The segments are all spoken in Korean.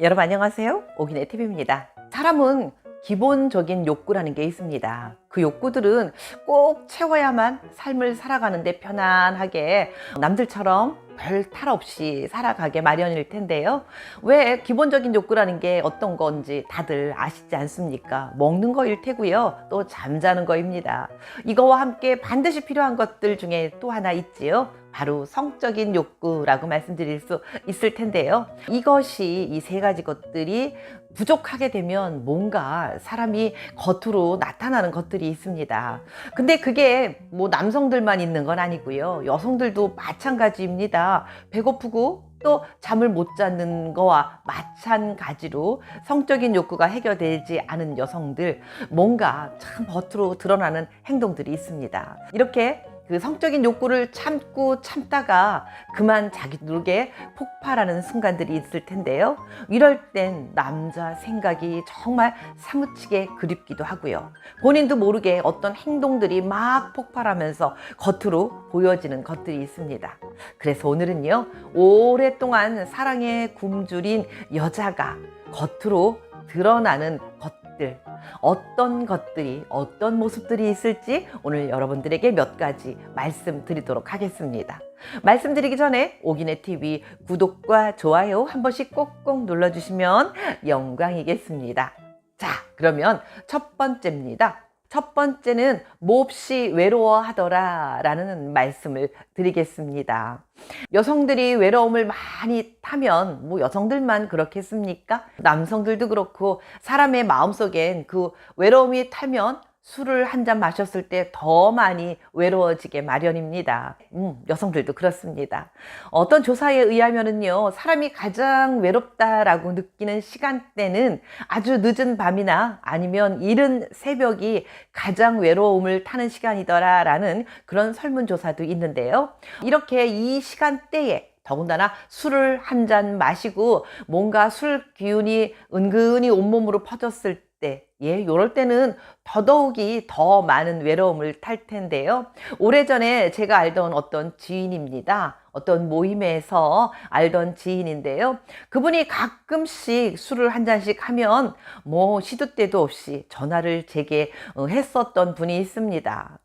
여러분 안녕하세요. 오기네 TV입니다. 사람은 기본적인 욕구라는 게 있습니다. 그 욕구들은 꼭 채워야만 삶을 살아가는데 편안하게 남들처럼 별 탈 없이 살아가게 마련일 텐데요. 왜 기본적인 욕구라는 게 어떤 건지 다들 아시지 않습니까? 먹는 거일 테고요. 또 잠자는 거입니다. 이거와 함께 반드시 필요한 것들 중에 또 하나 있지요. 바로 성적인 욕구라고 말씀드릴 수 있을 텐데요. 이것이 이 세 가지 것들이 부족하게 되면 뭔가 사람이 겉으로 나타나는 것들이 있습니다. 근데 그게 뭐 남성들만 있는 건 아니고요. 여성들도 마찬가지입니다. 배고프고 또 잠을 못 자는 거와 마찬가지로 성적인 욕구가 해결되지 않은 여성들, 뭔가 참 겉으로 드러나는 행동들이 있습니다. 이렇게 그 성적인 욕구를 참고 참다가 그만 자기 누르게 폭발하는 순간들이 있을 텐데요. 이럴 땐 남자 생각이 정말 사무치게 그립기도 하고요. 본인도 모르게 어떤 행동들이 막 폭발하면서 겉으로 보여지는 것들이 있습니다. 그래서 오늘은요, 오랫동안 사랑에 굶주린 여자가 겉으로 드러나는 것들, 어떤 것들이, 어떤 모습들이 있을지 오늘 여러분들에게 몇 가지 말씀드리도록 하겠습니다. 말씀드리기 전에 오기네 TV 구독과 좋아요 한 번씩 꼭꼭 눌러주시면 영광이겠습니다. 자, 그러면 첫 번째입니다. 첫 번째는 몹시 외로워하더라 라는 말씀을 드리겠습니다. 여성들이 외로움을 많이 타면 뭐 여성들만 그렇겠습니까? 남성들도 그렇고 사람의 마음속엔 그 외로움이 타면 술을 한 잔 마셨을 때 더 많이 외로워지게 마련입니다. 여성들도 그렇습니다. 어떤 조사에 의하면은요, 사람이 가장 외롭다라고 느끼는 시간대는 아주 늦은 밤이나 아니면 이른 새벽이 가장 외로움을 타는 시간이더라라는 그런 설문조사도 있는데요. 이렇게 이 시간대에 더군다나 술을 한 잔 마시고 뭔가 술 기운이 은근히 온몸으로 퍼졌을 때, 요럴 때는 더더욱이 더 많은 외로움을 탈 텐데요. 오래전에 제가 알던 어떤 지인입니다. 어떤 모임에서 알던 지인인데요. 그분이 가끔씩 술을 한 잔씩 하면 뭐 시도 때도 없이 전화를 제게 했었던 분이 있습니다.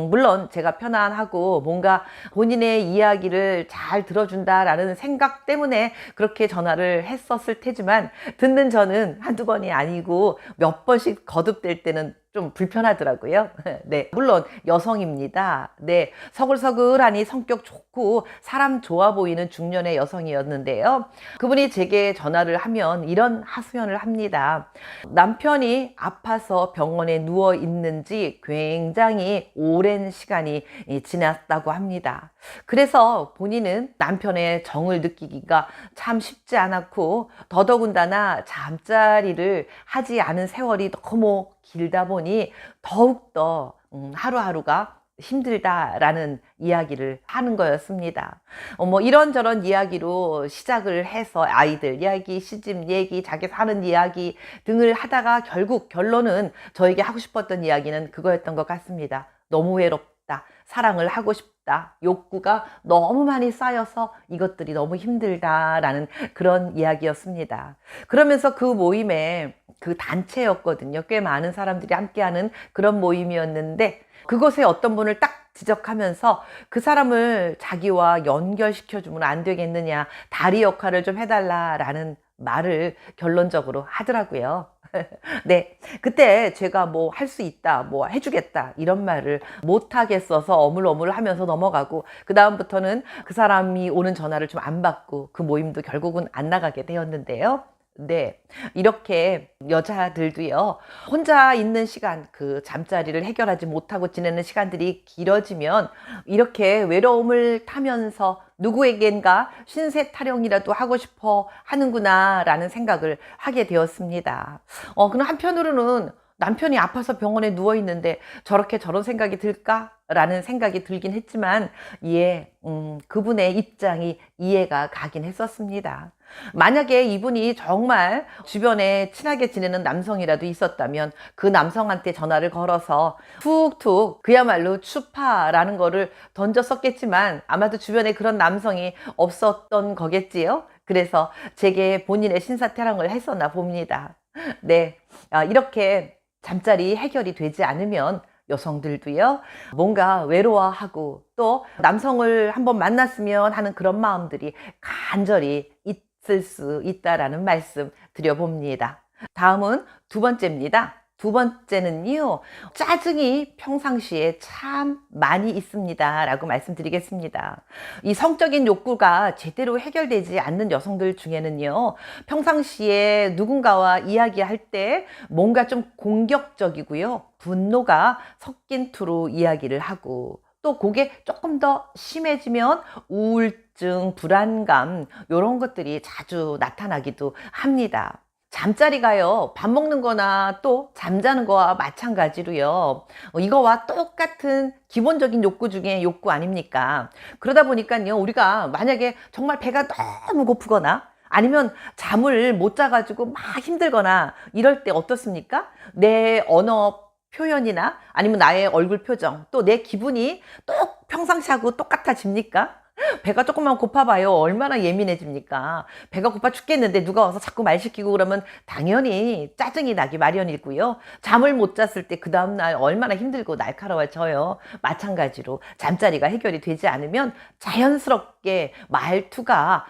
물론 제가 편안하고 뭔가 본인의 이야기를 잘 들어준다라는 생각 때문에 그렇게 전화를 했었을 테지만 듣는 저는 한두 번이 아니고 몇 번씩 거듭될 때는 좀 불편하더라고요. 네, 물론 여성입니다. 네, 서글서글하니 성격 좋고 사람 좋아 보이는 중년의 여성이었는데요. 그분이 제게 전화를 하면 이런 하소연을 합니다. 남편이 아파서 병원에 누워 있는지 굉장히 오랜 시간이 지났다고 합니다. 그래서 본인은 남편의 정을 느끼기가 참 쉽지 않았고 더더군다나 잠자리를 하지 않은 세월이 너무 길다 보니 더욱더 하루하루가 힘들다라는 이야기를 하는 거였습니다. 뭐 이런저런 이야기로 시작을 해서 아이들 이야기, 시집 얘기, 자기 사는 이야기 등을 하다가 결국 결론은 저에게 하고 싶었던 이야기는 그거였던 것 같습니다. 너무 외롭다. 사랑을 하고 싶다. 욕구가 너무 많이 쌓여서 이것들이 너무 힘들다라는 그런 이야기였습니다. 그러면서 그 모임에 그 단체였거든요. 꽤 많은 사람들이 함께하는 그런 모임이었는데 그곳에 어떤 분을 딱 지적하면서 그 사람을 자기와 연결시켜주면 안 되겠느냐, 다리 역할을 좀 해달라라는 말을 결론적으로 하더라고요. 네, 그때 제가 뭐 할 수 있다, 뭐 해주겠다 이런 말을 못하겠어서 어물어물 하면서 넘어가고 그 다음부터는 그 사람이 오는 전화를 좀 안 받고 그 모임도 결국은 안 나가게 되었는데요. 네, 이렇게 여자들도요, 혼자 있는 시간, 그 잠자리를 해결하지 못하고 지내는 시간들이 길어지면 이렇게 외로움을 타면서 누구에겐가 신세 타령이라도 하고 싶어 하는구나 라는 생각을 하게 되었습니다. 그럼 한편으로는 남편이 아파서 병원에 누워 있는데 저렇게 저런 생각이 들까? 라는 생각이 들긴 했지만 그분의 입장이 이해가 가긴 했었습니다. 만약에 이분이 정말 주변에 친하게 지내는 남성이라도 있었다면 그 남성한테 전화를 걸어서 툭툭 그야말로 추파라는 거를 던졌었겠지만 아마도 주변에 그런 남성이 없었던 거겠지요. 그래서 제게 본인의 신사태랑을 했었나 봅니다. 네, 이렇게 잠자리 해결이 되지 않으면 여성들도요, 뭔가 외로워하고 또 남성을 한번 만났으면 하는 그런 마음들이 간절히 있을 수 있다라는 말씀 드려봅니다. 다음은 두 번째입니다. 두 번째는요, 짜증이 평상시에 참 많이 있습니다 라고 말씀드리겠습니다. 이 성적인 욕구가 제대로 해결되지 않는 여성들 중에는요, 평상시에 누군가와 이야기할 때 뭔가 좀 공격적이고요, 분노가 섞인 투로 이야기를 하고, 또 그게 조금 더 심해지면 우울증, 불안감 이런 것들이 자주 나타나기도 합니다. 잠자리가요, 밥 먹는 거나 또 잠자는 거와 마찬가지로요, 이거와 똑같은 기본적인 욕구 중에 욕구 아닙니까? 그러다 보니까요, 우리가 만약에 정말 배가 너무 고프거나 아니면 잠을 못 자가지고 막 힘들거나 이럴 때 어떻습니까? 내 언어 표현이나 아니면 나의 얼굴 표정, 또 내 기분이 또 평상시하고 똑같아집니까? 배가 조금만 고파봐요. 얼마나 예민해집니까? 배가 고파 죽겠는데 누가 와서 자꾸 말 시키고 그러면 당연히 짜증이 나기 마련이고요. 잠을 못 잤을 때 그 다음날 얼마나 힘들고 날카로워져요. 마찬가지로 잠자리가 해결이 되지 않으면 자연스럽게 말투가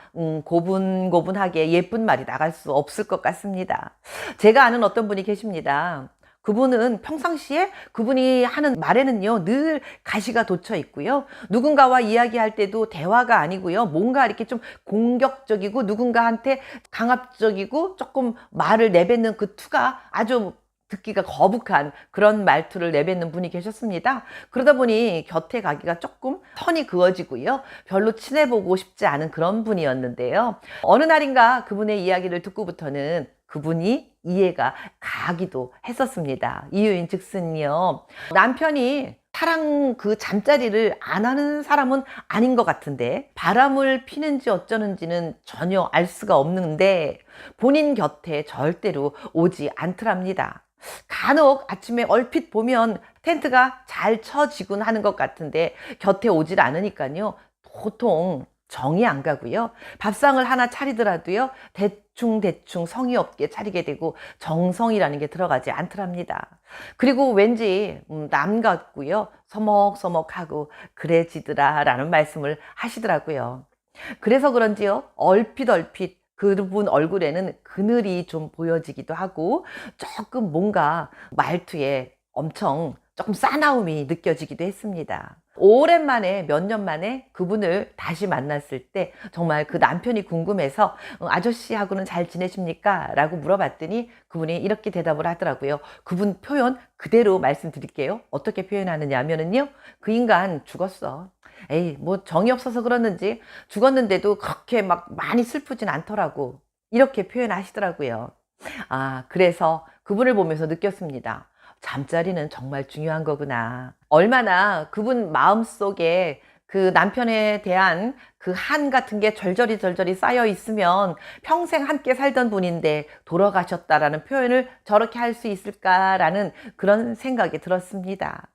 고분고분하게 예쁜 말이 나갈 수 없을 것 같습니다. 제가 아는 어떤 분이 계십니다. 그분은 평상시에 그분이 하는 말에는요, 늘 가시가 돋쳐 있고요. 누군가와 이야기할 때도 대화가 아니고요. 뭔가 이렇게 좀 공격적이고 누군가한테 강압적이고 조금 말을 내뱉는 그 투가 아주 듣기가 거북한 그런 말투를 내뱉는 분이 계셨습니다. 그러다 보니 곁에 가기가 조금 선이 그어지고요. 별로 친해보고 싶지 않은 그런 분이었는데요. 어느 날인가 그분의 이야기를 듣고부터는 그분이 이해가 가기도 했었습니다. 이유인 즉슨요, 남편이 사랑 그 잠자리를 안 하는 사람은 아닌 것 같은데 바람을 피는지 어쩌는지는 전혀 알 수가 없는데 본인 곁에 절대로 오지 않더랍니다. 간혹 아침에 얼핏 보면 텐트가 잘 쳐지곤 하는 것 같은데 곁에 오질 않으니까요, 보통 정이 안 가고요. 밥상을 하나 차리더라도요, 대충 성의 없게 차리게 되고 정성이라는 게 들어가지 않더랍니다. 그리고 왠지 남 같고요, 서먹서먹하고 그래지더라 라는 말씀을 하시더라고요. 그래서 그런지요, 얼핏 그분 얼굴에는 그늘이 좀 보여지기도 하고 조금 뭔가 말투에 엄청 조금 싸나움이 느껴지기도 했습니다. 오랜만에 몇 년 만에 그분을 다시 만났을 때 정말 그 남편이 궁금해서 아저씨하고는 잘 지내십니까? 라고 물어봤더니 그분이 이렇게 대답을 하더라고요. 그분 표현 그대로 말씀드릴게요. 어떻게 표현하느냐 하면은요, 그 인간 죽었어. 에이, 뭐 정이 없어서 그러는지 죽었는데도 그렇게 막 많이 슬프진 않더라고. 이렇게 표현하시더라고요. 그래서 그분을 보면서 느꼈습니다. 잠자리는 정말 중요한 거구나. 얼마나 그분 마음속에 그 남편에 대한 그 한 같은 게 절절히 쌓여 있으면 평생 함께 살던 분인데 돌아가셨다라는 표현을 저렇게 할 수 있을까라는 그런 생각이 들었습니다.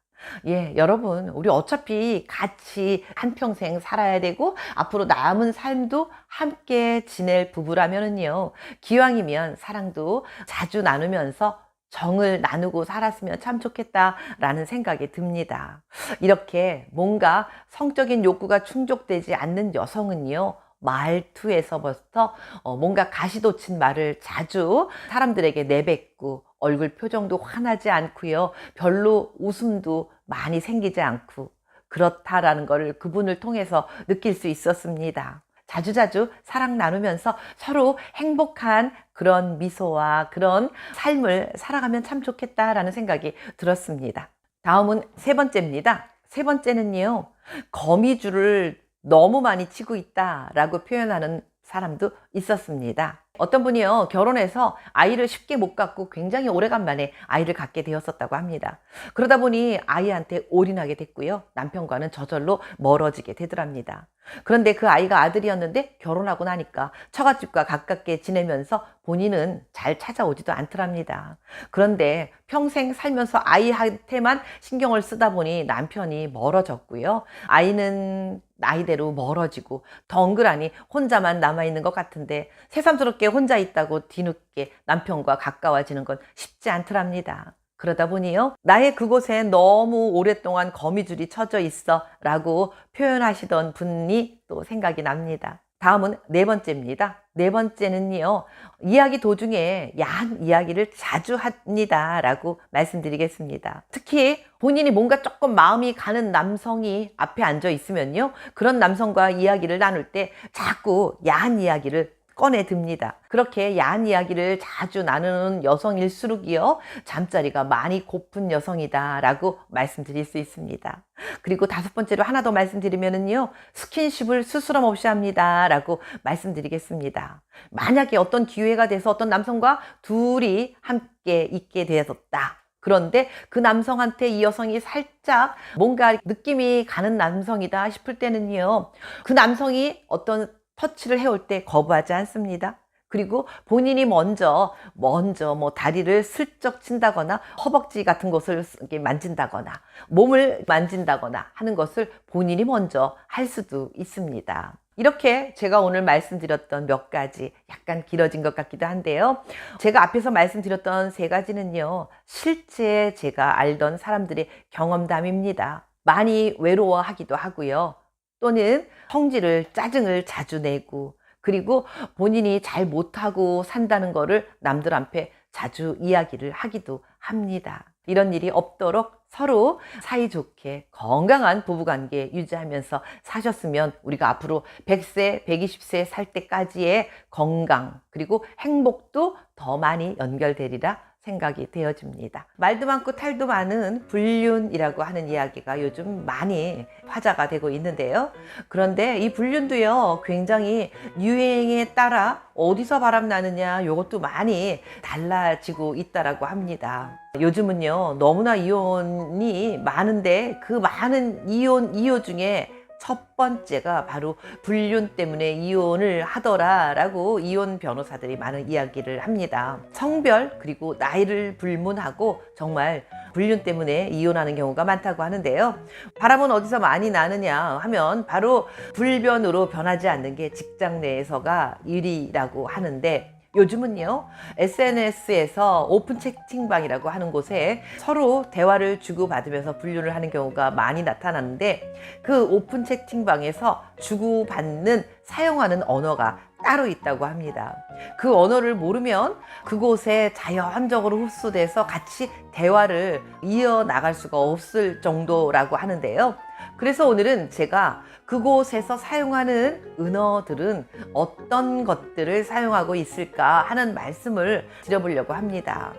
예, 여러분, 우리 어차피 같이 한평생 살아야 되고 앞으로 남은 삶도 함께 지낼 부부라면은요, 기왕이면 사랑도 자주 나누면서 정을 나누고 살았으면 참 좋겠다라는 생각이 듭니다. 이렇게 뭔가 성적인 욕구가 충족되지 않는 여성은요, 말투에서부터 뭔가 가시돋친 말을 자주 사람들에게 내뱉고 얼굴 표정도 환하지 않고요, 별로 웃음도 많이 생기지 않고 그렇다라는 것을 그분을 통해서 느낄 수 있었습니다. 자주자주 사랑 나누면서 서로 행복한 그런 미소와 그런 삶을 살아가면 참 좋겠다라는 생각이 들었습니다. 다음은 세 번째입니다. 세 번째는요, 거미줄을 너무 많이 치고 있다라고 표현하는 사람도 있었습니다. 어떤 분이요, 결혼해서 아이를 쉽게 못 갖고 굉장히 오래간만에 아이를 갖게 되었었다고 합니다. 그러다 보니 아이한테 올인하게 됐고요. 남편과는 저절로 멀어지게 되더랍니다. 그런데 그 아이가 아들이었는데 결혼하고 나니까 처갓집과 가깝게 지내면서 본인은 잘 찾아오지도 않더랍니다. 그런데 평생 살면서 아이한테만 신경을 쓰다 보니 남편이 멀어졌고요. 아이는 나이대로 멀어지고 덩그라니 혼자만 남아있는 것 같은데 새삼스럽게 혼자 있다고 뒤늦게 남편과 가까워지는 건 쉽지 않더랍니다. 그러다 보니요, 나의 그곳에 너무 오랫동안 거미줄이 쳐져 있어 라고 표현하시던 분이 또 생각이 납니다. 다음은 네 번째입니다. 네 번째는요, 이야기 도중에 야한 이야기를 자주 합니다 라고 말씀드리겠습니다. 특히 본인이 뭔가 조금 마음이 가는 남성이 앞에 앉아 있으면요, 그런 남성과 이야기를 나눌 때 자꾸 야한 이야기를 꺼내 듭니다. 그렇게 야한 이야기를 자주 나누는 여성일수록이요, 잠자리가 많이 고픈 여성이다 라고 말씀드릴 수 있습니다. 그리고 다섯 번째로 하나 더 말씀드리면요, 스킨십을 스스럼 없이 합니다 라고 말씀드리겠습니다. 만약에 어떤 기회가 돼서 어떤 남성과 둘이 함께 있게 되었다, 그런데 그 남성한테 이 여성이 살짝 뭔가 느낌이 가는 남성이다 싶을 때는요, 그 남성이 어떤 터치를 해올 때 거부하지 않습니다. 그리고 본인이 먼저 뭐 다리를 슬쩍 친다거나 허벅지 같은 곳을 이렇게 만진다거나 몸을 만진다거나 하는 것을 본인이 먼저 할 수도 있습니다. 이렇게 제가 오늘 말씀드렸던 몇 가지, 약간 길어진 것 같기도 한데요, 제가 앞에서 말씀드렸던 세 가지는요, 실제 제가 알던 사람들의 경험담입니다. 많이 외로워하기도 하고요, 또는 성질을, 짜증을 자주 내고, 그리고 본인이 잘 못하고 산다는 거를 남들 앞에 자주 이야기를 하기도 합니다. 이런 일이 없도록 서로 사이좋게 건강한 부부관계 유지하면서 사셨으면 우리가 앞으로 100세, 120세 살 때까지의 건강, 그리고 행복도 더 많이 연결되리라 생각이 되어집니다. 말도 많고 탈도 많은 불륜이라고 하는 이야기가 요즘 많이 화제가 되고 있는데요. 그런데 이 불륜도요, 굉장히 유행에 따라 어디서 바람나느냐, 이것도 많이 달라지고 있다라고 합니다. 요즘은요, 너무나 이혼이 많은데 그 많은 이유 중에 첫 번째가 바로 불륜 때문에 이혼을 하더라라고 이혼 변호사들이 많은 이야기를 합니다. 성별 그리고 나이를 불문하고 정말 불륜 때문에 이혼하는 경우가 많다고 하는데요. 바람은 어디서 많이 나느냐 하면 바로 불변으로 변하지 않는 게 직장 내에서가 일이라고 하는데, 요즘은요, SNS에서 오픈 채팅방이라고 하는 곳에 서로 대화를 주고받으면서 불륜을 하는 경우가 많이 나타나는데, 그 오픈 채팅방에서 주고받는 사용하는 언어가 따로 있다고 합니다. 그 언어를 모르면 그곳에 자연적으로 흡수돼서 같이 대화를 이어나갈 수가 없을 정도라고 하는데요. 그래서 오늘은 제가 그곳에서 사용하는 은어들은 어떤 것들을 사용하고 있을까 하는 말씀을 드려보려고 합니다.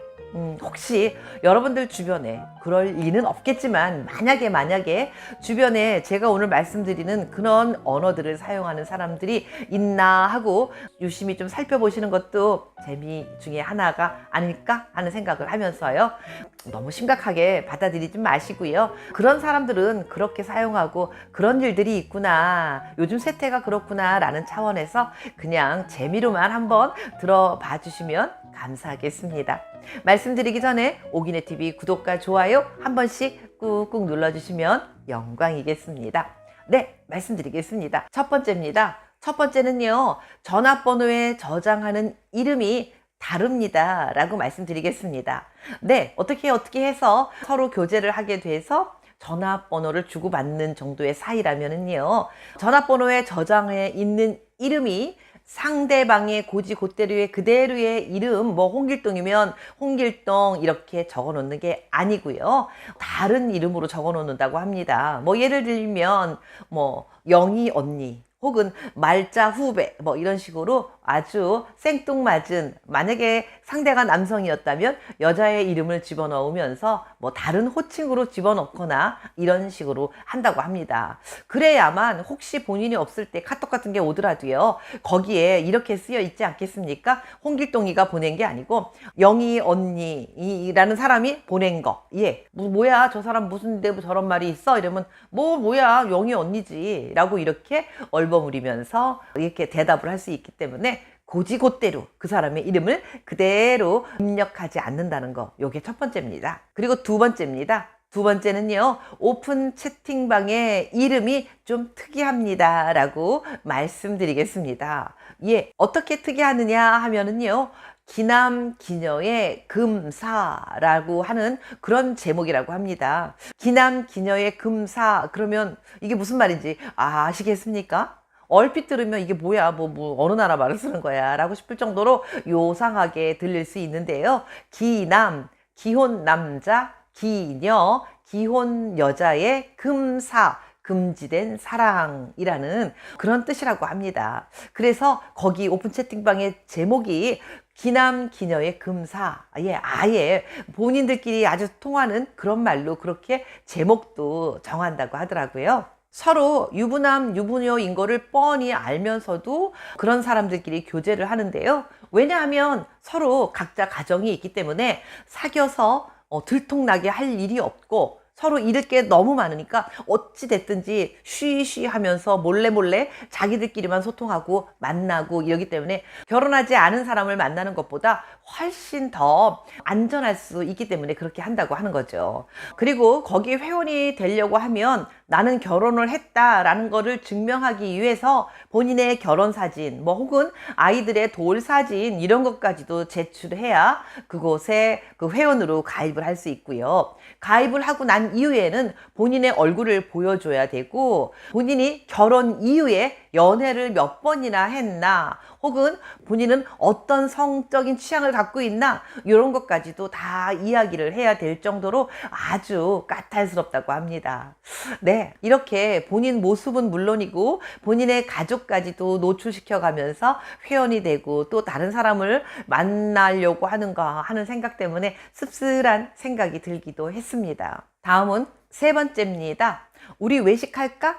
혹시 여러분들 주변에 그럴 리는 없겠지만 만약에 주변에 제가 오늘 말씀드리는 그런 언어들을 사용하는 사람들이 있나 하고 유심히 좀 살펴보시는 것도 재미 중에 하나가 아닐까 하는 생각을 하면서요, 너무 심각하게 받아들이지 마시고요, 그런 사람들은 그렇게 사용하고 그런 일들이 있구나, 요즘 세태가 그렇구나 라는 차원에서 그냥 재미로만 한번 들어봐 주시면 감사하겠습니다. 말씀드리기 전에 오기네TV 구독과 좋아요 한 번씩 꾹꾹 눌러주시면 영광이겠습니다. 네, 말씀드리겠습니다. 첫 번째입니다. 첫 번째는요, 전화번호에 저장하는 이름이 다릅니다 라고 말씀드리겠습니다. 네, 어떻게 해서 서로 교제를 하게 돼서 전화번호를 주고받는 정도의 사이라면은요, 전화번호에 저장해 있는 이름이 상대방의 고지고대로의 그대로의 이름, 뭐 홍길동이면 홍길동 이렇게 적어 놓는 게 아니고요, 다른 이름으로 적어 놓는다고 합니다. 뭐 예를 들면 뭐 영희 언니 혹은 말자 후배 뭐 이런 식으로 아주 생뚱맞은, 만약에 상대가 남성이었다면 여자의 이름을 집어넣으면서 뭐 다른 호칭으로 집어넣거나 이런 식으로 한다고 합니다. 그래야만 혹시 본인이 없을 때 카톡 같은 게 오더라도요, 거기에 이렇게 쓰여 있지 않겠습니까? 홍길동이가 보낸 게 아니고 영희 언니라는 사람이 보낸 거. 예, 뭐야 저 사람 무슨 데 저런 말이 있어? 이러면 뭐야 영희 언니지 라고 이렇게 얼버무리면서 이렇게 대답을 할 수 있기 때문에 고지고대로 그 사람의 이름을 그대로 입력하지 않는다는 거, 요게 첫 번째입니다. 그리고 두 번째입니다. 두 번째는요, 오픈 채팅방의 이름이 좀 특이합니다 라고 말씀드리겠습니다. 예, 어떻게 특이하느냐 하면은요, 기남 기녀의 금사라고 하는 그런 제목이라고 합니다. 기남 기녀의 금사, 그러면 이게 무슨 말인지 아시겠습니까? 얼핏 들으면 이게 뭐야, 뭐 어느 나라 말을 쓰는 거야 라고 싶을 정도로 요상하게 들릴 수 있는데요. 기남, 기혼 남자, 기녀, 기혼 여자의 금사, 금지된 사랑이라는 그런 뜻이라고 합니다. 그래서 거기 오픈 채팅방의 제목이 기남 기녀의 금사, 아예 본인들끼리 아주 통하는 그런 말로 그렇게 제목도 정한다고 하더라고요. 서로 유부남 유부녀인 거를 뻔히 알면서도 그런 사람들끼리 교제를 하는데요. 왜냐하면 서로 각자 가정이 있기 때문에 사귀어서 들통나게 할 일이 없고, 서로 잃을 게 너무 많으니까 어찌 됐든지 쉬쉬 하면서 몰래 자기들끼리만 소통하고 만나고 이러기 때문에 결혼하지 않은 사람을 만나는 것보다 훨씬 더 안전할 수 있기 때문에 그렇게 한다고 하는 거죠. 그리고 거기 회원이 되려고 하면 나는 결혼을 했다라는 거를 증명하기 위해서 본인의 결혼 사진, 뭐 혹은 아이들의 돌 사진 이런 것까지도 제출해야 그곳에 그 회원으로 가입을 할 수 있고요. 가입을 하고 난 이후에는 본인의 얼굴을 보여줘야 되고, 본인이 결혼 이후에 연애를 몇 번이나 했나, 혹은 본인은 어떤 성적인 취향을 갖고 있나, 이런 것까지도 다 이야기를 해야 될 정도로 아주 까탈스럽다고 합니다. 네, 이렇게 본인 모습은 물론이고 본인의 가족까지도 노출시켜 가면서 회원이 되고 또 다른 사람을 만나려고 하는가 하는 생각 때문에 씁쓸한 생각이 들기도 했습니다. 다음은 세 번째입니다. 우리 외식할까?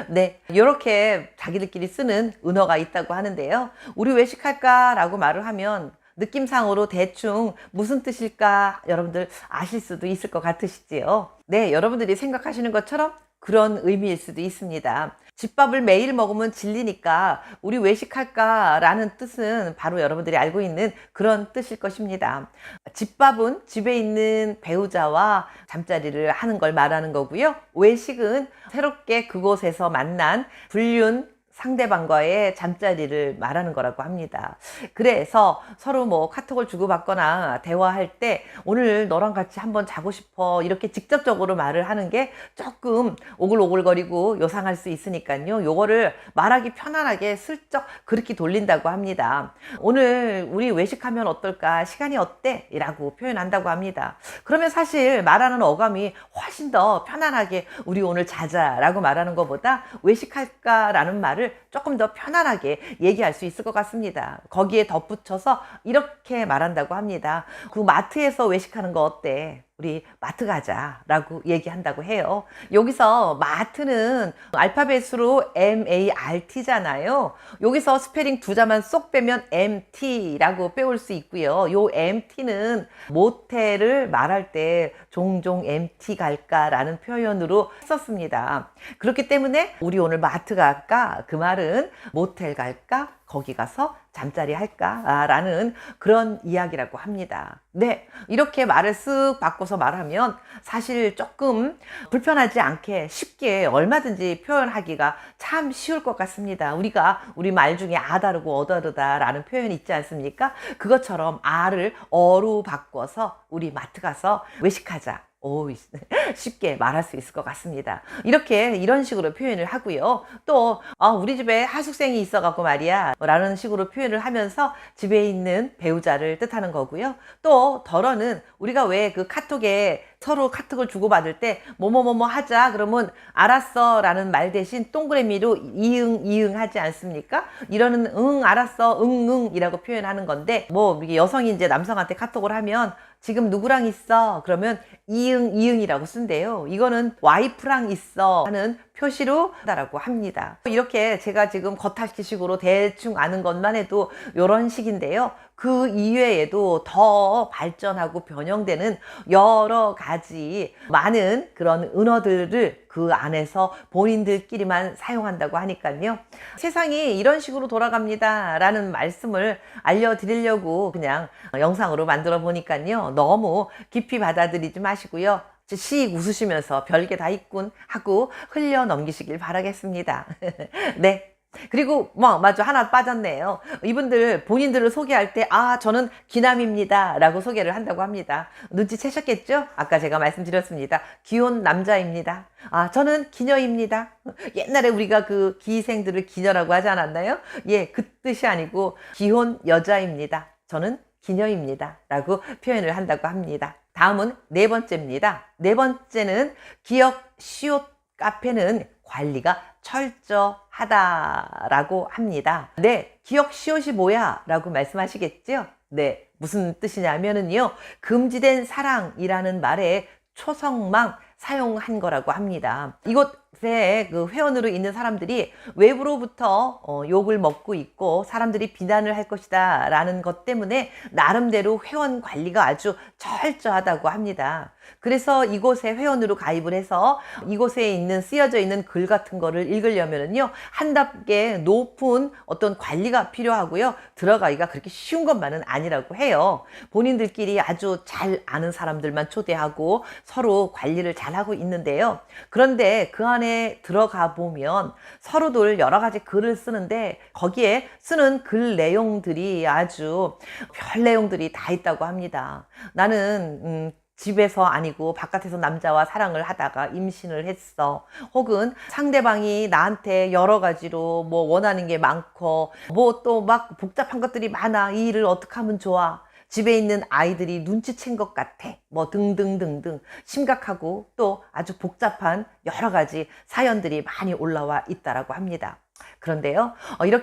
네, 이렇게 자기들끼리 쓰는 은어가 있다고 하는데요. 우리 외식할까? 라고 말을 하면 느낌상으로 대충 무슨 뜻일까 여러분들 아실 수도 있을 것 같으시지요. 네, 여러분들이 생각하시는 것처럼 그런 의미일 수도 있습니다. 집밥을 매일 먹으면 질리니까 우리 외식할까 라는 뜻은 바로 여러분들이 알고 있는 그런 뜻일 것입니다. 집밥은 집에 있는 배우자와 잠자리를 하는 걸 말하는 거고요. 외식은 새롭게 그곳에서 만난 불륜 상대방과의 잠자리를 말하는 거라고 합니다. 그래서 서로 뭐 카톡을 주고받거나 대화할 때 오늘 너랑 같이 한번 자고 싶어 이렇게 직접적으로 말을 하는 게 조금 오글오글거리고 요상할 수 있으니까요. 요거를 말하기 편안하게 슬쩍 그렇게 돌린다고 합니다. 오늘 우리 외식하면 어떨까? 시간이 어때? 라고 표현한다고 합니다. 그러면 사실 말하는 어감이 훨씬 더 편안하게 우리 오늘 자자 라고 말하는 것보다 외식할까? 라는 말을 조금 더 편안하게 얘기할 수 있을 것 같습니다. 거기에 덧붙여서 이렇게 말한다고 합니다. 그 마트에서 외식하는 거 어때? 우리 마트 가자 라고 얘기한다고 해요. 여기서 마트는 알파벳으로 MART잖아요. 여기서 스페링 두 자만 쏙 빼면 MT라고 빼올 수 있고요. 요 MT는 모텔을 말할 때 종종 MT 갈까 라는 표현으로 썼습니다. 그렇기 때문에 우리 오늘 마트 갈까? 그 말은 모텔 갈까? 거기 가서 잠자리 할까? 라는 그런 이야기라고 합니다. 네, 이렇게 말을 쓱 바꿔서 말하면 사실 조금 불편하지 않게 쉽게 얼마든지 표현하기가 참 쉬울 것 같습니다. 우리가 우리 말 중에 아다르고 어다르다 라는 표현이 있지 않습니까? 그것처럼 아를 어로 바꿔서 우리 마트 가서 외식하자 쉽게 말할 수 있을 것 같습니다. 이런 식으로 표현을 하고요. 또 우리 집에 하숙생이 있어갖고 말이야 라는 식으로 표현을 하면서 집에 있는 배우자를 뜻하는 거고요. 또 덜어는 우리가 왜 그 카톡에 서로 카톡을 주고받을 때 뭐뭐뭐뭐 하자 그러면 알았어 라는 말 대신 동그라미로 이응 하지 않습니까? 이러는 응 알았어 응응 이라고 표현하는 건데, 뭐 이게 여성이 이제 남성한테 카톡을 하면 지금 누구랑 있어? 그러면 이응이라고 쓴대요. 이거는 와이프랑 있어 하는 표시로 한다라고 합니다. 이렇게 제가 지금 겉핥기식으로 대충 아는 것만 해도 이런 식인데요. 그 이외에도 더 발전하고 변형되는 여러 가지 많은 그런 은어들을 그 안에서 본인들끼리만 사용한다고 하니까요. 세상이 이런 식으로 돌아갑니다 라는 말씀을 알려드리려고 그냥 영상으로 만들어 보니까요. 너무 깊이 받아들이지 마시고요. 씩 웃으시면서 별게 다 있군 하고 흘려 넘기시길 바라겠습니다. 네. 그리고 맞아, 하나 빠졌네요. 이분들 본인들을 소개할 때 저는 기남입니다 라고 소개를 한다고 합니다. 눈치채셨겠죠? 아까 제가 말씀드렸습니다. 귀여운 남자입니다. 저는 기녀입니다. 옛날에 우리가 그 기생들을 기녀라고 하지 않았나요? 예, 그 뜻이 아니고 귀여운 여자입니다. 저는 기녀입니다 라고 표현을 한다고 합니다. 다음은 네 번째입니다. 네 번째는 기역 시옷 카페는 관리가 철저하다라고 합니다. 네, 기역 시옷이 뭐야? 라고 말씀하시겠죠? 네, 무슨 뜻이냐면은요, 금지된 사랑이라는 말에 초성망 사용한 거라고 합니다. 이곳에 그 회원으로 있는 사람들이 외부로부터 욕을 먹고 있고 사람들이 비난을 할 것이다 라는 것 때문에 나름대로 회원 관리가 아주 철저하다고 합니다. 그래서 이곳에 회원으로 가입을 해서 이곳에 있는 쓰여져 있는 글 같은 거를 읽으려면은요, 한답게 높은 어떤 관리가 필요하고요. 들어가기가 그렇게 쉬운 것만은 아니라고 해요. 본인들끼리 아주 잘 아는 사람들만 초대하고 서로 관리를 잘 하고 있는데요. 그런데 그 안에 들어가 보면 서로들 여러 가지 글을 쓰는데 거기에 쓰는 글 내용들이 아주 별 내용들이 다 있다고 합니다. 나는 집에서 아니고 바깥에서 남자와 사랑을 하다가 임신을 했어. 혹은 상대방이 나한테 여러 가지로 뭐 원하는 게 많고 뭐 또 막 복잡한 것들이 많아. 이 일을 어떻게 하면 좋아? 집에 있는 아이들이 눈치챈 것 같아. 뭐 등등등등 심각하고 또 아주 복잡한 여러 가지 사연들이 많이 올라와 있다라고 합니다. 그런데요,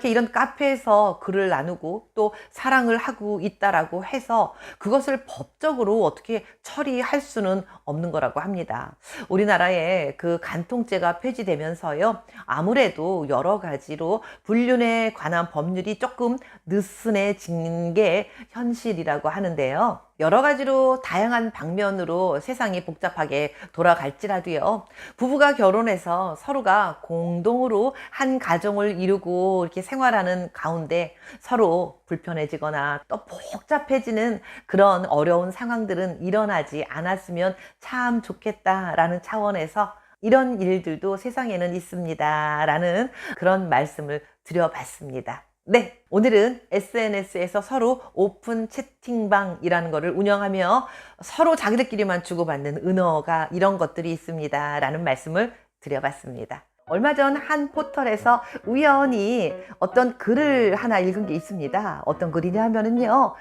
이런 카페에서 글을 나누고 또 사랑을 하고 있다라고 해서 그것을 법적으로 어떻게 처리할 수는 없는 거라고 합니다. 우리나라에 그 간통죄가 폐지되면서요, 아무래도 여러 가지로 불륜에 관한 법률이 조금 느슨해진 게 현실이라고 하는데요. 여러 가지로 다양한 방면으로 세상이 복잡하게 돌아갈지라도요, 부부가 결혼해서 서로가 공동으로 한 가정을 이루고 이렇게 생활하는 가운데 서로 불편해지거나 또 복잡해지는 그런 어려운 상황들은 일어나지 않았으면 참 좋겠다라는 차원에서 이런 일들도 세상에는 있습니다 라는 그런 말씀을 드려봤습니다. 네, 오늘은 SNS에서 서로 오픈 채팅방이라는 거를 운영하며 서로 자기들끼리만 주고받는 은어가 이런 것들이 있습니다 라는 말씀을 드려봤습니다. 얼마 전 한 포털에서 우연히 어떤 글을 하나 읽은 게 있습니다. 어떤 글이냐 하면은요,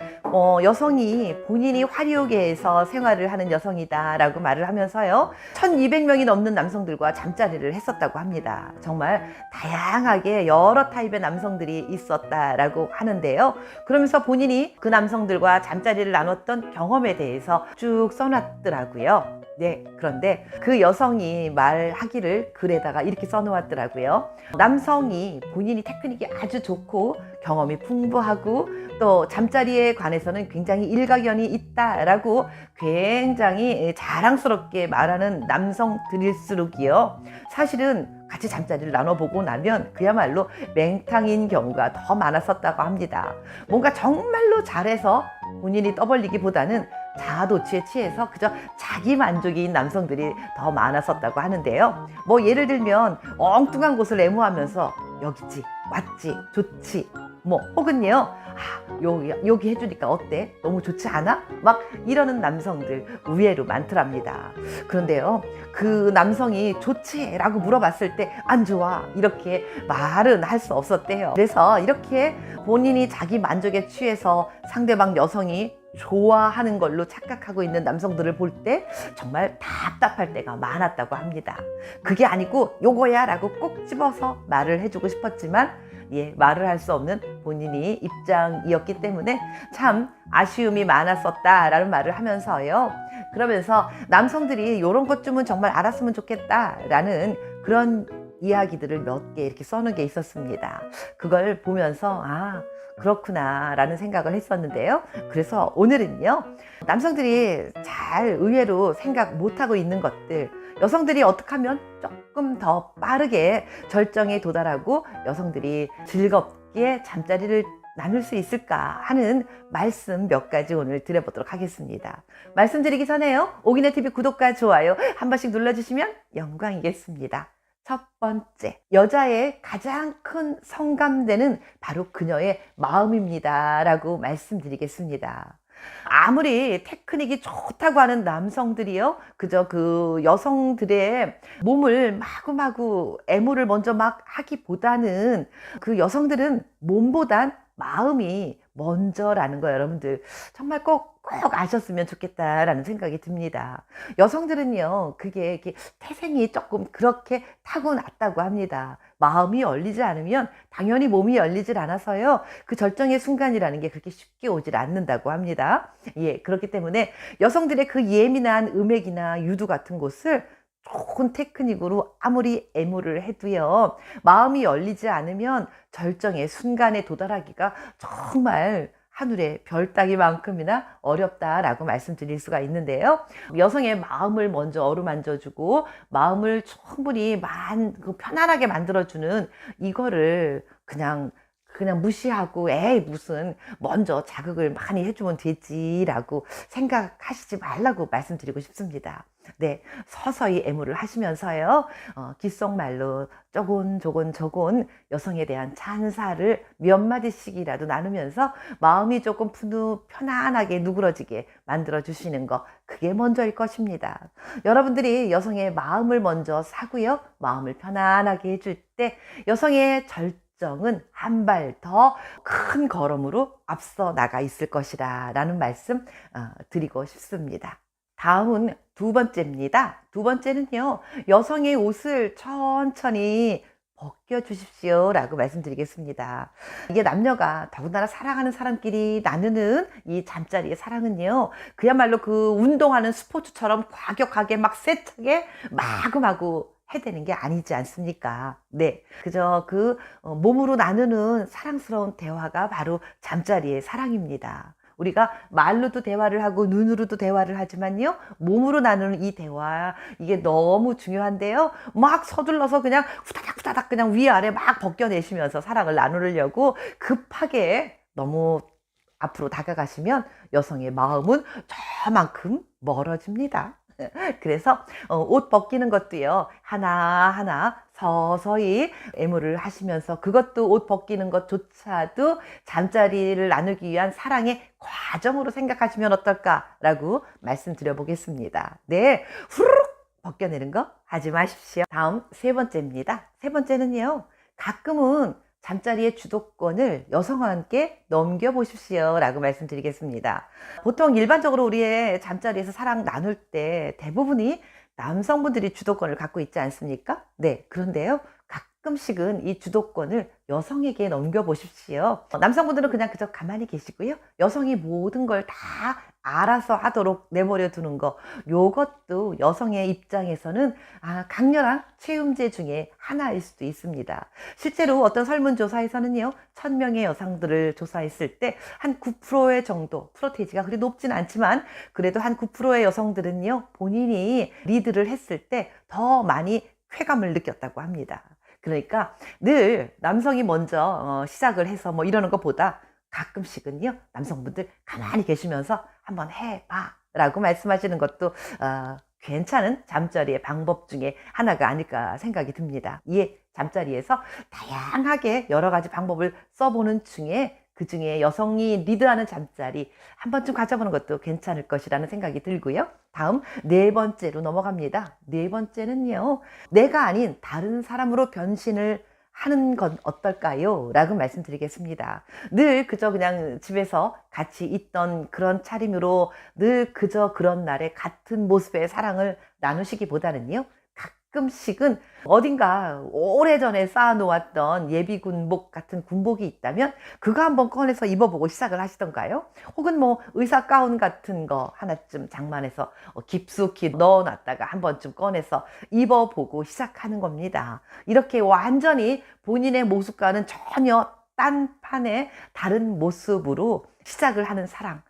여성이 본인이 화려계에서 생활을 하는 여성이다 라고 말을 하면서요, 1200명이 넘는 남성들과 잠자리를 했었다고 합니다. 정말 다양하게 여러 타입의 남성들이 있었다라고 하는데요. 그러면서 본인이 그 남성들과 잠자리를 나눴던 경험에 대해서 쭉 써놨더라고요. 네, 그런데 그 여성이 말하기를 글에다가 이렇게 써놓았더라고요. 남성이 본인이 테크닉이 아주 좋고 경험이 풍부하고 또 잠자리에 관해서는 굉장히 일가견이 있다라고 굉장히 자랑스럽게 말하는 남성들일수록이요, 사실은 같이 잠자리를 나눠보고 나면 그야말로 맹탕인 경우가 더 많았었다고 합니다. 뭔가 정말로 잘해서 본인이 떠벌리기보다는 자아도취에 취해서 그저 자기 만족인 남성들이 더 많았었다고 하는데요. 뭐 예를 들면 엉뚱한 곳을 애무하면서 여기지, 왔지, 좋지, 뭐 혹은요 여기 해주니까 어때? 너무 좋지 않아? 막 이러는 남성들 의외로 많더랍니다. 그런데요, 그 남성이 좋지? 라고 물어봤을 때 안 좋아 이렇게 말은 할 수 없었대요. 그래서 이렇게 본인이 자기 만족에 취해서 상대방 여성이 좋아하는 걸로 착각하고 있는 남성들을 볼 때 정말 답답할 때가 많았다고 합니다. 그게 아니고 요거야 라고 꼭 집어서 말을 해주고 싶었지만 말을 할 수 없는 본인이 입장이었기 때문에 참 아쉬움이 많았었다라는 말을 하면서요. 그러면서 남성들이 이런 것쯤은 정말 알았으면 좋겠다라는 그런 이야기들을 몇 개 이렇게 써놓은 게 있었습니다. 그걸 보면서 그렇구나 라는 생각을 했었는데요. 그래서 오늘은요, 남성들이 잘 의외로 생각 못하고 있는 것들, 여성들이 어떻게 하면 조금 더 빠르게 절정에 도달하고 여성들이 즐겁게 잠자리를 나눌 수 있을까 하는 말씀 몇 가지 오늘 드려보도록 하겠습니다. 말씀드리기 전에요, 오기네TV 구독과 좋아요 한 번씩 눌러주시면 영광이겠습니다. 첫 번째, 여자의 가장 큰 성감대는 바로 그녀의 마음입니다 라고 말씀드리겠습니다. 아무리 테크닉이 좋다고 하는 남성들이요, 그저 그 여성들의 몸을 마구마구 애무를 먼저 막 하기보다는 그 여성들은 몸보단 마음이 먼저라는 거 여러분들 정말 꼭 아셨으면 좋겠다라는 생각이 듭니다. 여성들은요, 그게 이렇게 태생이 조금 그렇게 타고났다고 합니다. 마음이 열리지 않으면 당연히 몸이 열리질 않아서요, 그 절정의 순간이라는 게 그렇게 쉽게 오질 않는다고 합니다. 그렇기 때문에 여성들의 그 예민한 음액이나 유두 같은 곳을 좋은 테크닉으로 아무리 애무를 해도요, 마음이 열리지 않으면 절정의 순간에 도달하기가 정말 하늘의 별 따기만큼이나 어렵다라고 말씀드릴 수가 있는데요. 여성의 마음을 먼저 어루만져주고 마음을 충분히 편안하게 만들어주는 이거를 그냥 무시하고 무슨 먼저 자극을 많이 해주면 되지라고 생각하시지 말라고 말씀드리고 싶습니다. 서서히 애무를 하시면서요, 귓속말로 조곤 여성에 대한 찬사를 몇 마디씩이라도 나누면서 마음이 조금 편안하게 누그러지게 만들어 주시는 거, 그게 먼저일 것입니다. 여러분들이 여성의 마음을 먼저 사고요, 마음을 편안하게 해줄 때 여성의 절정은 한 발 더 큰 걸음으로 앞서 나가 있을 것이라 라는 말씀 드리고 싶습니다. 다음은 두 번째입니다. 두 번째는요, 여성의 옷을 천천히 벗겨주십시오 라고 말씀드리겠습니다. 이게 남녀가 더군다나 사랑하는 사람끼리 나누는 이 잠자리의 사랑은요, 그야말로 그 운동하는 스포츠처럼 과격하게 막 세차게 마구마구 해대는 게 아니지 않습니까? 그저 몸으로 나누는 사랑스러운 대화가 바로 잠자리의 사랑입니다. 우리가 말로도 대화를 하고 눈으로도 대화를 하지만요, 몸으로 나누는 이 대화, 이게 너무 중요한데요, 막 서둘러서 그냥 후다닥 그냥 위아래 막 벗겨내시면서 사랑을 나누려고 급하게 너무 앞으로 다가가시면 여성의 마음은 저만큼 멀어집니다. 그래서 옷 벗기는 것도요, 하나하나 서서히 애무를 하시면서, 그것도 옷 벗기는 것조차도 잠자리를 나누기 위한 사랑의 과정으로 생각하시면 어떨까라고 말씀드려 보겠습니다. 후루룩 벗겨내는 거 하지 마십시오. 다음 세 번째입니다. 세 번째는요, 가끔은 잠자리의 주도권을 여성과 함께 넘겨보십시오 라고 말씀드리겠습니다. 보통 일반적으로 우리의 잠자리에서 사랑 나눌 때 대부분이 남성분들이 주도권을 갖고 있지 않습니까? 그런데요, 가끔씩은 이 주도권을 여성에게 넘겨보십시오. 남성분들은 그저 가만히 계시고요, 여성이 모든 걸 다 알아서 하도록 내버려 두는 거, 요것도 여성의 입장에서는 강렬한 체움제 중에 하나일 수도 있습니다. 실제로 어떤 설문조사에서는요, 1000명의 여성들을 조사했을 때 한 9%의 정도, 프로테이지가 그리 높진 않지만 그래도 한 9%의 여성들은요, 본인이 리드를 했을 때 더 많이 쾌감을 느꼈다고 합니다. 그러니까 늘 남성이 먼저 시작을 해서 이러는 것보다 가끔씩은요, 남성분들 가만히 계시면서 한번 해봐 라고 말씀하시는 것도 괜찮은 잠자리의 방법 중에 하나가 아닐까 생각이 듭니다. 잠자리에서 다양하게 여러 가지 방법을 써보는 중에 그 중에 여성이 리드하는 잠자리 한 번쯤 가져보는 것도 괜찮을 것이라는 생각이 들고요. 다음 네 번째로 넘어갑니다. 네 번째는요, 내가 아닌 다른 사람으로 변신을 하는 건 어떨까요? 라고 말씀드리겠습니다. 늘 그저 그냥 집에서 같이 있던 그런 차림으로 늘 그저 그런 날에 같은 모습의 사랑을 나누시기보다는요, 가끔씩은 어딘가 오래전에 쌓아놓았던 예비 군복 같은 군복이 있다면 그거 한번 꺼내서 입어보고 시작을 하시던가요? 혹은 뭐 의사 가운 같은 거 하나쯤 장만해서 깊숙이 넣어놨다가 한 번쯤 꺼내서 입어보고 시작하는 겁니다. 이렇게 완전히 본인의 모습과는 전혀 딴판의 다른 모습으로 시작을 하는 사랑,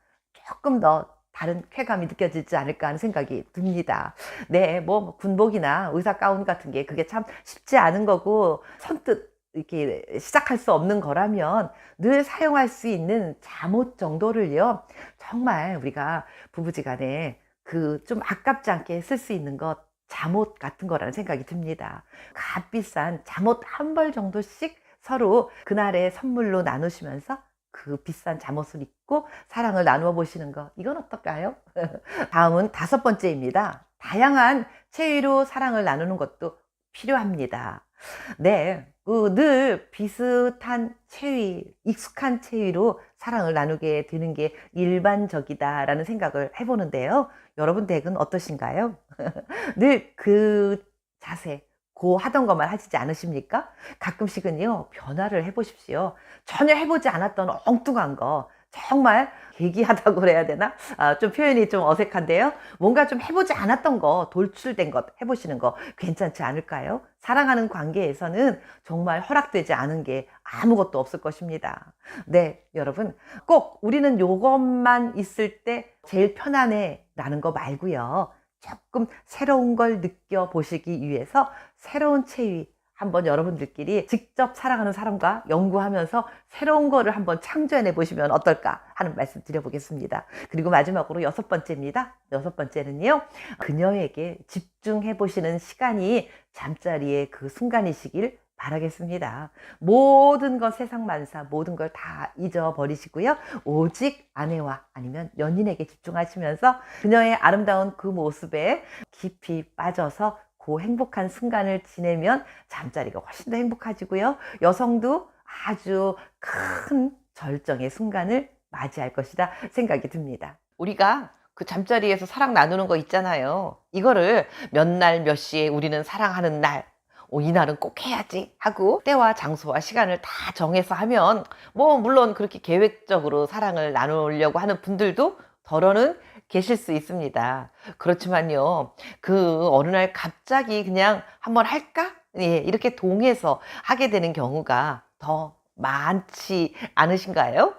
조금 더 다른 쾌감이 느껴지지 않을까 하는 생각이 듭니다. 네, 뭐 군복이나 의사 가운 같은 게 그게 참 쉽지 않은 거고 선뜻 이렇게 시작할 수 없는 거라면 늘 사용할 수 있는 잠옷 정도를요, 정말 우리가 부부지간에 그 좀 아깝지 않게 쓸 수 있는 것, 잠옷 같은 거라는 생각이 듭니다. 값비싼 잠옷 한 벌 정도씩 서로 그날의 선물로 나누시면서 그 비싼 잠옷을 입고 사랑을 나누어 보시는 거, 이건 어떨까요? 다음은 다섯 번째입니다. 다양한 체위로 사랑을 나누는 것도 필요합니다. 네, 늘 비슷한 체위, 익숙한 체위로 사랑을 나누게 되는 게 일반적이다라는 생각을 해보는데요. 여러분 댁은 어떠신가요? 늘 그 자세, 고 하던 것만 하시지 않으십니까? 가끔씩은요, 변화를 해보십시오. 전혀 해보지 않았던 엉뚱한 거, 정말 계기하다고 그래야 되나? 좀 표현이 좀 어색한데요. 뭔가 좀 해보지 않았던 거, 돌출된 것 해보시는 거 괜찮지 않을까요? 사랑하는 관계에서는 정말 허락되지 않은 게 아무것도 없을 것입니다. 네, 여러분, 꼭 우리는 요것만 있을 때 제일 편안해 라는 거 말고요, 조금 새로운 걸 느껴보시기 위해서 새로운 체위 한번 여러분들끼리 직접 사랑하는 사람과 연구하면서 새로운 거를 한번 창조해내 보시면 어떨까 하는 말씀 드려보겠습니다. 그리고 마지막으로 여섯 번째입니다. 여섯 번째는요, 그녀에게 집중해 보시는 시간이 잠자리의 그 순간이시길 바라겠습니다. 모든 것, 세상 만사 모든 걸 다 잊어버리시고요, 오직 아내와 아니면 연인에게 집중하시면서 그녀의 아름다운 그 모습에 깊이 빠져서 그 행복한 순간을 지내면 잠자리가 훨씬 더 행복해지고요, 여성도 아주 큰 절정의 순간을 맞이할 것이다 생각이 듭니다. 우리가 그 잠자리에서 사랑 나누는 거 있잖아요. 이거를 몇 날 몇 시에 우리는 사랑하는 날, 이날은 꼭 해야지 하고 때와 장소와 시간을 다 정해서 하면 뭐 물론 그렇게 계획적으로 사랑을 나누려고 하는 분들도 덜어는 계실 수 있습니다. 그렇지만요, 그 어느 날 갑자기 그냥 한번 할까? 예, 이렇게 동해서 하게 되는 경우가 더 많지 않으신가요?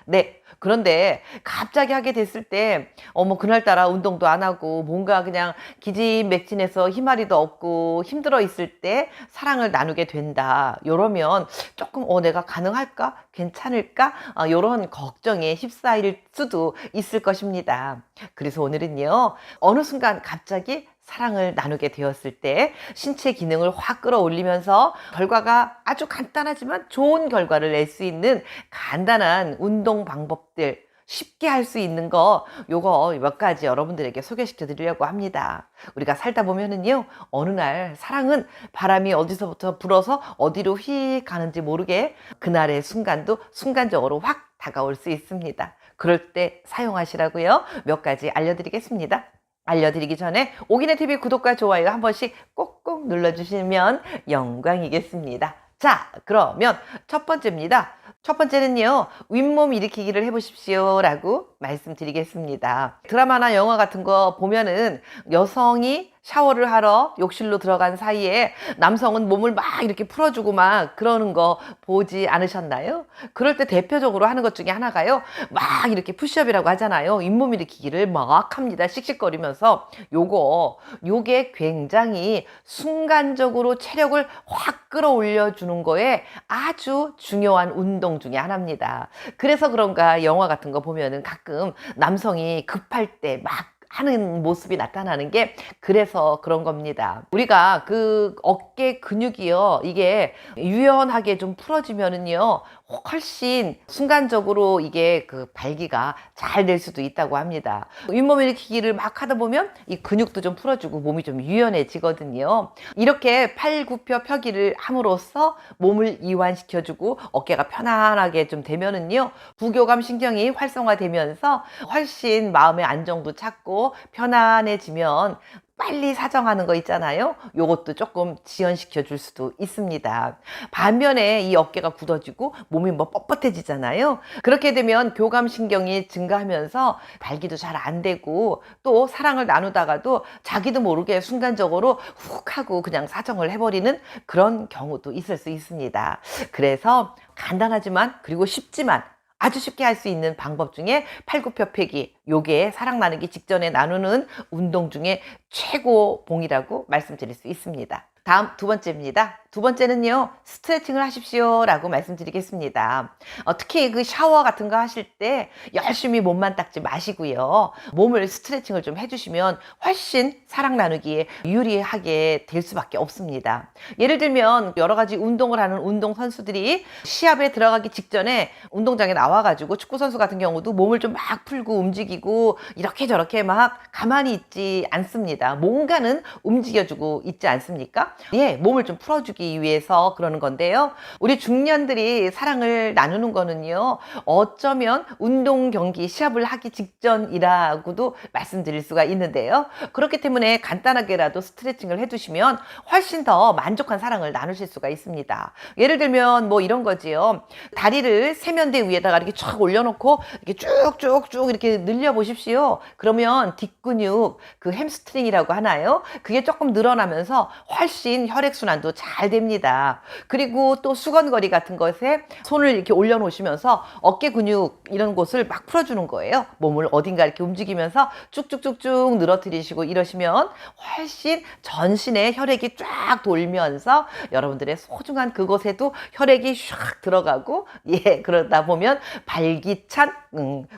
네. 그런데 갑자기 하게 됐을 때, 그날따라 운동도 안 하고 뭔가 그냥 기진맥진해서 힘아리도 없고 힘들어 있을 때 사랑을 나누게 된다. 요러면 조금, 내가 가능할까? 괜찮을까? 요런 걱정에 휩싸일 수도 있을 것입니다. 그래서 오늘은요, 어느 순간 갑자기 사랑을 나누게 되었을 때 신체 기능을 확 끌어올리면서 결과가 아주 간단하지만 좋은 결과를 낼 수 있는 간단한 운동 방법들, 쉽게 할 수 있는 거, 요거 몇 가지 여러분들에게 소개시켜 드리려고 합니다. 우리가 살다 보면은요, 어느 날 사랑은 바람이 어디서부터 불어서 어디로 휙 가는지 모르게 그날의 순간도 순간적으로 확 다가올 수 있습니다. 그럴 때 사용하시라고요, 몇 가지 알려드리겠습니다. 알려드리기 전에 오기네TV 구독과 좋아요 한 번씩 꼭꼭 눌러주시면 영광이겠습니다. 자, 그러면 첫 번째입니다. 첫 번째는요, 윗몸 일으키기를 해보십시오 라고 말씀드리겠습니다. 드라마나 영화 같은 거 보면은 여성이 샤워를 하러 욕실로 들어간 사이에 남성은 몸을 막 이렇게 풀어주고 막 그러는 거 보지 않으셨나요? 그럴 때 대표적으로 하는 것 중에 하나가요, 막 이렇게 푸시업이라고 하잖아요. 윗몸 일으키기를 막 합니다. 씩씩거리면서. 요게 굉장히 순간적으로 체력을 확 끌어올려 주는 거에 아주 중요한 운동 중에 하나입니다. 그래서 그런가 영화 같은 거 보면은 가끔 남성이 급할 때 막 하는 모습이 나타나는 게 그래서 그런 겁니다. 우리가 그 어깨 근육이요, 이게 유연하게 좀 풀어지면은요, 훨씬 순간적으로 이게 그 발기가 잘 될 수도 있다고 합니다. 윗몸 일으키기를 막 하다 보면 이 근육도 좀 풀어주고 몸이 좀 유연해지거든요. 이렇게 팔굽혀 펴기를 함으로써 몸을 이완시켜주고 어깨가 편안하게 좀 되면은요, 부교감 신경이 활성화되면서 훨씬 마음의 안정도 찾고 편안해지면 빨리 사정하는 거 있잖아요. 요것도 조금 지연시켜 줄 수도 있습니다. 반면에 이 어깨가 굳어지고 몸이 뭐 뻣뻣해지잖아요. 그렇게 되면 교감신경이 증가하면서 발기도 잘 안 되고 또 사랑을 나누다가도 자기도 모르게 순간적으로 훅 하고 그냥 사정을 해버리는 그런 경우도 있을 수 있습니다. 그래서 간단하지만 그리고 쉽지만 아주 쉽게 할 수 있는 방법 중에 팔굽혀펴기, 요게 사랑 나누기 직전에 나누는 운동 중에 최고봉이라고 말씀드릴 수 있습니다. 다음 두 번째입니다. 두 번째는요, 스트레칭을 하십시오 라고 말씀드리겠습니다. 특히 그 샤워 같은 거 하실 때 열심히 몸만 닦지 마시고요, 몸을 스트레칭을 좀 해주시면 훨씬 사랑 나누기에 유리하게 될 수밖에 없습니다. 예를 들면 여러 가지 운동을 하는 운동 선수들이 시합에 들어가기 직전에 운동장에 나와가지고, 축구 선수 같은 경우도 몸을 좀 막 풀고 움직이고 이렇게 저렇게 막 가만히 있지 않습니다. 뭔가는 움직여주고 있지 않습니까? 예, 몸을 좀 풀어주기 위해서 그러는 건데요. 우리 중년들이 사랑을 나누는 거는요, 어쩌면 운동 경기 시합을 하기 직전이라고도 말씀드릴 수가 있는데요. 그렇기 때문에 간단하게라도 스트레칭을 해두시면 훨씬 더 만족한 사랑을 나누실 수가 있습니다. 예를 들면 뭐 이런 거지요. 다리를 세면대 위에다가 이렇게 쫙 올려놓고 이렇게 쭉쭉쭉 이렇게 늘려 보십시오. 그러면 뒷근육, 그 햄스트링이라고 하나요? 그게 조금 늘어나면서 훨씬 혈액순환도 잘 됩니다. 그리고 또 수건거리 같은 것에 손을 이렇게 올려놓으시면서 어깨 근육 이런 곳을 막 풀어주는 거예요. 몸을 어딘가 이렇게 움직이면서 쭉쭉쭉쭉 늘어뜨리시고 이러시면 훨씬 전신에 혈액이 쫙 돌면서 여러분들의 소중한 그곳에도 혈액이 샥 들어가고, 예, 그러다 보면 발기찬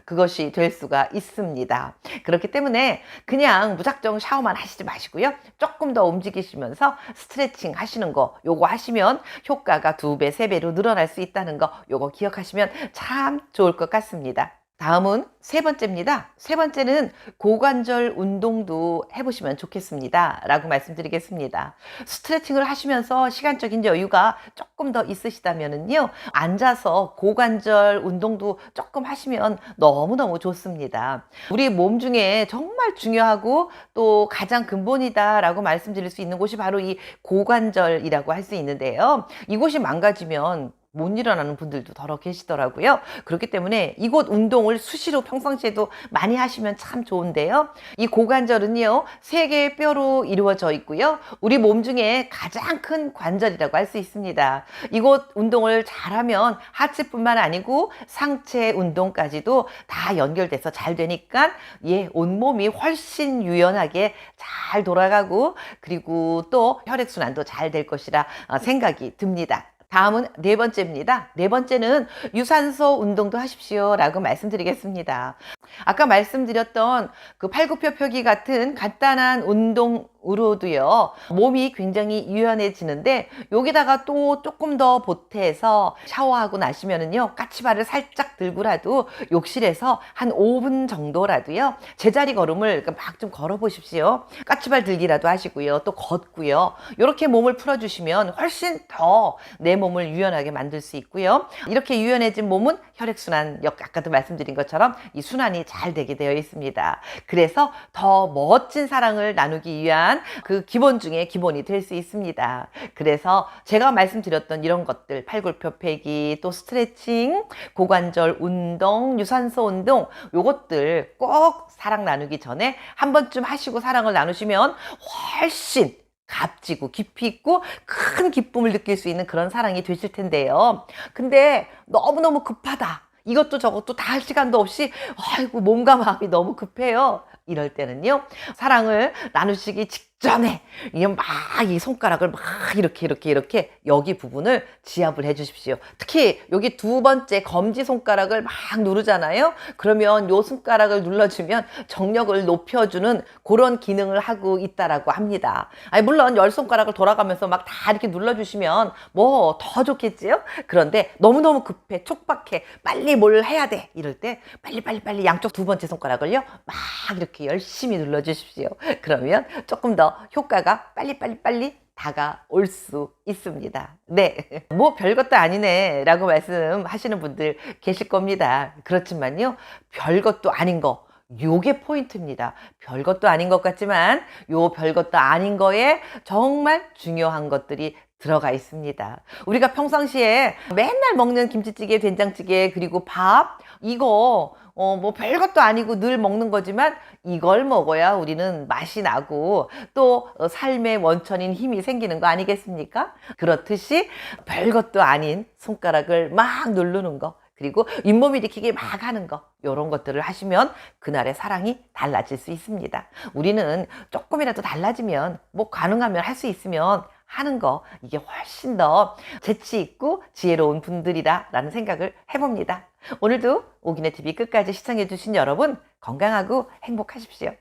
그것이 될 수가 있습니다. 그렇기 때문에 그냥 무작정 샤워만 하시지 마시고요, 조금 더 움직이시면서 스트레칭 하시는 거, 요거 하시면 효과가 2배, 3배로 늘어날 수 있다는 거, 요거 기억하시면 참 좋을 것 같습니다. 다음은 세 번째입니다. 세 번째는 고관절 운동도 해보시면 좋겠습니다 라고 말씀드리겠습니다. 스트레칭을 하시면서 시간적인 여유가 조금 더 있으시다면요, 앉아서 고관절 운동도 조금 하시면 너무너무 좋습니다. 우리 몸 중에 정말 중요하고 또 가장 근본이다 라고 말씀드릴 수 있는 곳이 바로 이 고관절이라고 할 수 있는데요. 이곳이 망가지면 못 일어나는 분들도 더러 계시더라고요. 그렇기 때문에 이곳 운동을 수시로 평상시에도 많이 하시면 참 좋은데요. 이 고관절은요, 3개의 뼈로 이루어져 있고요, 우리 몸 중에 가장 큰 관절이라고 할 수 있습니다. 이곳 운동을 잘하면 하체뿐만 아니고 상체 운동까지도 다 연결돼서 잘 되니까, 예, 온몸이 훨씬 유연하게 잘 돌아가고 그리고 또 혈액순환도 잘 될 것이라 생각이 듭니다. 다음은 네 번째입니다. 네 번째는 유산소 운동도 하십시오 라고 말씀드리겠습니다. 아까 말씀드렸던 그 팔굽혀펴기 같은 간단한 운동으로도요, 몸이 굉장히 유연해지는데, 여기다가 또 조금 더 보태서 샤워하고 나시면은요, 까치발을 살짝 들고라도 욕실에서 한 5분 정도라도요, 제자리 걸음을 막 좀 걸어 보십시오. 까치발 들기라도 하시고요, 또 걷고요, 이렇게 몸을 풀어주시면 훨씬 더 내 몸을 유연하게 만들 수 있고요, 이렇게 유연해진 몸은 혈액순환, 아까도 말씀드린 것처럼 이 순환이 잘 되게 되어 있습니다. 그래서 더 멋진 사랑을 나누기 위한 그 기본 중에 기본이 될 수 있습니다. 그래서 제가 말씀드렸던 이런 것들, 팔굽혀펴기, 또 스트레칭, 고관절 운동, 유산소 운동, 요것들 꼭 사랑 나누기 전에 한 번쯤 하시고 사랑을 나누시면 훨씬 값지고 깊이 있고 큰 기쁨을 느낄 수 있는 그런 사랑이 되실 텐데요. 근데 너무너무 급하다, 이것도 저것도 다 할 시간도 없이, 아이고 몸과 마음이 너무 급해요, 이럴 때는요, 사랑을 나누시기 전에 이 손가락을 막 이렇게 여기 부분을 지압을 해 주십시오. 특히 여기 두 번째 검지 손가락을 막 누르잖아요. 그러면 요 손가락을 눌러주면 정력을 높여주는 그런 기능을 하고 있다라고 합니다. 아니 물론 열 손가락을 돌아가면서 막 다 이렇게 눌러주시면 뭐 더 좋겠지요. 그런데 너무너무 급해 촉박해 빨리 뭘 해야 돼 이럴 때 빨리 양쪽 두 번째 손가락을요 막 이렇게 열심히 눌러주십시오. 그러면 조금 더 효과가 빨리 다가올 수 있습니다. 네. 뭐 별것도 아니네 라고 말씀하시는 분들 계실 겁니다. 그렇지만요, 별것도 아닌 거. 요게 포인트입니다. 별것도 아닌 것 같지만 요 별것도 아닌 거에 정말 중요한 것들이 들어가 있습니다. 우리가 평상시에 맨날 먹는 김치찌개, 된장찌개, 그리고 밥, 이거 뭐 별것도 아니고 늘 먹는 거지만 이걸 먹어야 우리는 맛이 나고 또 삶의 원천인 힘이 생기는 거 아니겠습니까? 그렇듯이 별것도 아닌 손가락을 막 누르는 거, 그리고 잇몸 일으키기 막 하는 거, 이런 것들을 하시면 그날의 사랑이 달라질 수 있습니다. 우리는 조금이라도 달라지면 뭐 가능하면 할 수 있으면 하는 거, 이게 훨씬 더 재치 있고 지혜로운 분들이다라는 생각을 해봅니다. 오늘도 오기네 TV 끝까지 시청해 주신 여러분 건강하고 행복하십시오.